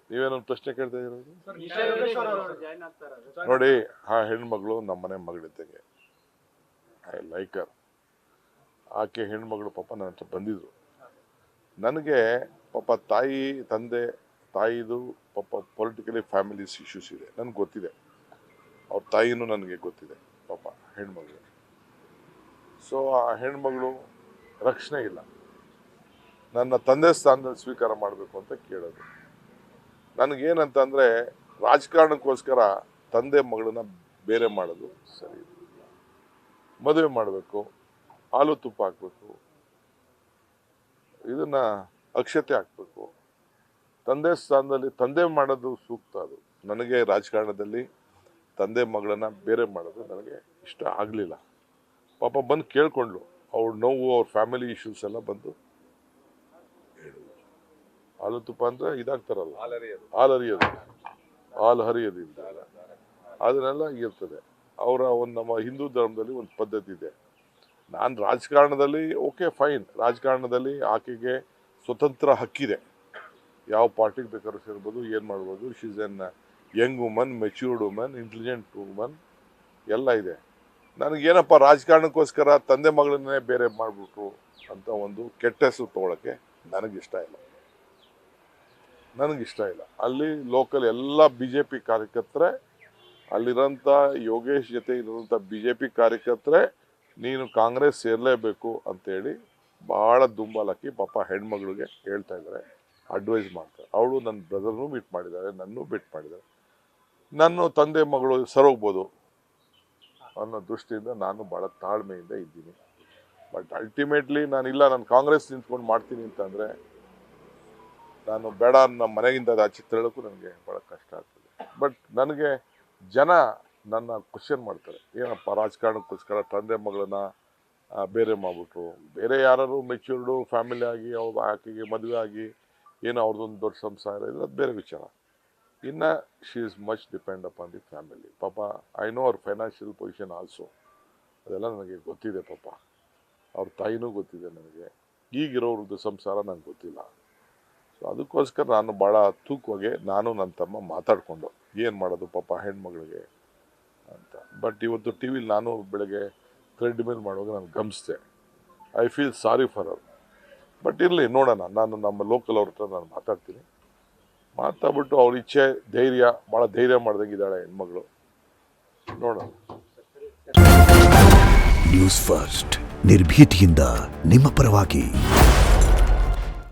ನೀವೇನೊಂದು ಪ್ರಶ್ನೆ ಕೇಳ್ತಾ ಇರೋದು? ನೋಡಿ, ಆ ಹೆಣ್ಮಗಳು ನಮ್ಮನೆ ಮಗಳಿದ್ದಂಗೆ. I like her. ಆಕೆ ಹೆಣ್ಮಗಳು ಪಾಪ ನನ್ನ ಹತ್ರ ಬಂದಿದ್ರು. ನನಗೆ ಪಾಪ ತಾಯಿದು ಪಾಪ ಪೊಲಿಟಿಕಲಿ ಫ್ಯಾಮಿಲೀಸ್ ಇಶ್ಯೂಸ್ ಇದೆ, ನನಗೆ ಗೊತ್ತಿದೆ. ಅವ್ರ ತಾಯಿನೂ ನನಗೆ ಗೊತ್ತಿದೆ ಪಾಪ ಹೆಣ್ಮಗಳು. ಸೊ ಆ ಹೆಣ್ಮಗಳು ರಕ್ಷಣೆ ಇಲ್ಲ. ನನ್ನ ತಂದೆ ಸ್ಥಾನದಲ್ಲಿ ಸ್ವೀಕಾರ ಮಾಡಬೇಕು ಅಂತ ಕೇಳೋದು. ನನಗೇನಂತಂದರೆ, ರಾಜಕಾರಣಕ್ಕೋಸ್ಕರ ತಂದೆ ಮಗಳನ್ನ ಬೇರೆ ಮಾಡೋದು ಸರಿ. ಮದುವೆ ಮಾಡಬೇಕು, ಹಾಲು ತುಪ್ಪ ಹಾಕಬೇಕು, ಇದನ್ನು ಅಕ್ಷತೆ ಹಾಕಬೇಕು. ತಂದೆ ಸ್ಥಾನದಲ್ಲಿ ತಂದೆ ಮಾಡೋದು ಸೂಕ್ತ. ಅದು ನನಗೆ ರಾಜಕಾರಣದಲ್ಲಿ ತಂದೆ ಮಗಳನ್ನ ಬೇರೆ ಮಾಡೋದು ನನಗೆ ಇಷ್ಟ ಆಗಲಿಲ್ಲ. ಪಾಪ ಬಂದು ಕೇಳ್ಕೊಂಡ್ಲು, ಅವ್ರ ನೋವು, ಅವ್ರ ಫ್ಯಾಮಿಲಿ ಇಶ್ಯೂಸ್ ಎಲ್ಲ ಬಂದು ಹೇಳಿದ್ರು. ಹಾಲು ತುಪ್ಪ ಅಂದರೆ ಇದಾಗ್ತಾರಲ್ಲ, ಹಾಲು ಹರಿಯೋದಿಲ್ಲ, ಅದನ್ನೆಲ್ಲ ಇರ್ತದೆ. ಅವರ ನಮ್ಮ ಹಿಂದೂ ಧರ್ಮದಲ್ಲಿ ಒಂದು ಪದ್ಧತಿ ಇದೆ. ನಾನು ರಾಜಕಾರಣದಲ್ಲಿ ಓಕೆ ಫೈನ್, ರಾಜಕಾರಣದಲ್ಲಿ ಆಕೆಗೆ ಸ್ವತಂತ್ರ ಹಕ್ಕಿದೆ. ಯಾವ ಪಾರ್ಟಿಗೆ ಬೇಕಾದ್ರೂ ಸೇರ್ಬೋದು, ಏನು ಮಾಡ್ಬೋದು. She is N Young woman, matured woman, intelligent woman ಎಲ್ಲ ಇದೆ. ನನಗೇನಪ್ಪ, ರಾಜಕಾರಣಕ್ಕೋಸ್ಕರ ತಂದೆ ಮಗಳನ್ನೇ ಬೇರೆ ಮಾಡಿಬಿಟ್ರು ಅಂತ ಒಂದು ಕೆಟ್ಟ ಹೆಸರು ತೊಗೊಳಕ್ಕೆ ನನಗಿಷ್ಟ ಇಲ್ಲ. ಅಲ್ಲಿ ಲೋಕಲ್ ಎಲ್ಲ BJP ಕಾರ್ಯಕರ್ತರೆ, ಅಲ್ಲಿರೋಂಥ ಯೋಗೇಶ್ ಜೊತೆ ಇರೋಂಥ BJP ಕಾರ್ಯಕರ್ತರೆ ನೀನು ಕಾಂಗ್ರೆಸ್ ಸೇರಲೇಬೇಕು ಅಂತೇಳಿ ಭಾಳ ದುಂಬಾಲಕ್ಕಿ ಪಾಪ ಹೆಣ್ಮಗಳಿಗೆ ಹೇಳ್ತಾ ಇದ್ದಾರೆ, ಅಡ್ವೈಸ್ ಮಾಡ್ತಾರೆ. ಅವಳು ನನ್ನ ಬ್ರದರ್ನೂ ಮೀಟ್ ಮಾಡಿದ್ದಾರೆ, ನನ್ನೂ ಮೀಟ್ ಮಾಡಿದ್ದಾರೆ. ನನ್ನ ತಂದೆ ಮಗಳು ಸರೋಗ್ಬೋದು ಅನ್ನೋ ದೃಷ್ಟಿಯಿಂದ ನಾನು ಭಾಳ ತಾಳ್ಮೆಯಿಂದ ಇದ್ದೀನಿ. ಬಟ್ ಅಲ್ಟಿಮೇಟ್ಲಿ ನಾನು ಕಾಂಗ್ರೆಸ್ ನಿಂತ್ಕೊಂಡು ಮಾಡ್ತೀನಿ ಅಂತಂದರೆ ನಾನು ಬೇಡ, ನಮ್ಮ ಮನೆಗಿಂದ ಆಚೆ ತಿಳೋಕ್ಕೂ ನನಗೆ ಭಾಳ ಕಷ್ಟ ಆಗ್ತದೆ. ಬಟ್ ನನಗೆ ಜನ ನನ್ನ ಕ್ವಶನ್ ಮಾಡ್ತಾರೆ, ಏನಪ್ಪ ರಾಜಕಾರಣಕ್ಕೋಸ್ಕರ ತಂದೆ ಮಗಳನ್ನ ಬೇರೆ ಮಾಡಿಬಿಟ್ರು, ಬೇರೆ ಯಾರು ಮೆಚ್ಯೂರ್ಡು ಫ್ಯಾಮಿಲಿ ಆಗಿ ಅವ್ರು ಆಕೆಗೆ ಮದುವೆ ಆಗಿ ಏನೋ ಅವ್ರದ್ದೊಂದು ದೊಡ್ಡ ಸಂಸಾರ ಇದೆ, ಅದು ಬೇರೆ ವಿಚಾರ. ಇನ್ನು she is much depend upon the family. ಪಾಪ ಐ ನೋ ಅವ್ರ ಫೈನಾನ್ಷಿಯಲ್ ಪೊಸಿಷನ್ ಆಲ್ಸೋ, ಅದೆಲ್ಲ ನನಗೆ ಗೊತ್ತಿದೆ. ಪಾಪ ಅವ್ರ ತಾಯಿನೂ ಗೊತ್ತಿದೆ ನನಗೆ. ಈಗಿರೋರದ್ದು ಸಂಸಾರ ನನಗೆ ಗೊತ್ತಿಲ್ಲ. ಸೊ ಅದಕ್ಕೋಸ್ಕರ ನಾನು ಭಾಳ ತೂಕವಾಗಿ ನಾನು ನನ್ನ ತಮ್ಮ ಮಾತಾಡಿಕೊಂಡು ಏನು ಮಾಡೋದು ಪಾಪ ಹೆಣ್ಮಗಳಿಗೆ ಅಂತ. ಬಟ್ ಇವತ್ತು ಟಿ ವಿಲಿ ನಾನು ಬೆಳಗ್ಗೆ ಥ್ರೆಡ್ ಮೇಲ್ ಮಾಡುವಾಗ ನಾನು ಗಮನಿಸಿದೆ, I feel sorry for our. But ಇರಲಿ, ನೋಡೋಣ. ನಾನು ನಮ್ಮ ಲೋಕಲ್ ಅವ್ರ ಹತ್ರ ನಾನು ಮಾತಾಡ್ತೀನಿ. ಮಾತಾಡ್ಬಿಟ್ಟು ಅವ್ರ ಇಚ್ಛೆ, ಧೈರ್ಯ, ಭಾಳ ಧೈರ್ಯ ಮಾಡ್ದಂಗೆ ಇದ್ದಾಳೆ ಹೆಣ್ಮಗಳು, ನೋಡೋಣ. ನ್ಯೂಸ್ ಫಸ್ಟ್, ನಿರ್ಭೀತಿಯಿಂದ ನಿಮ್ಮ ಪರವಾಗಿ.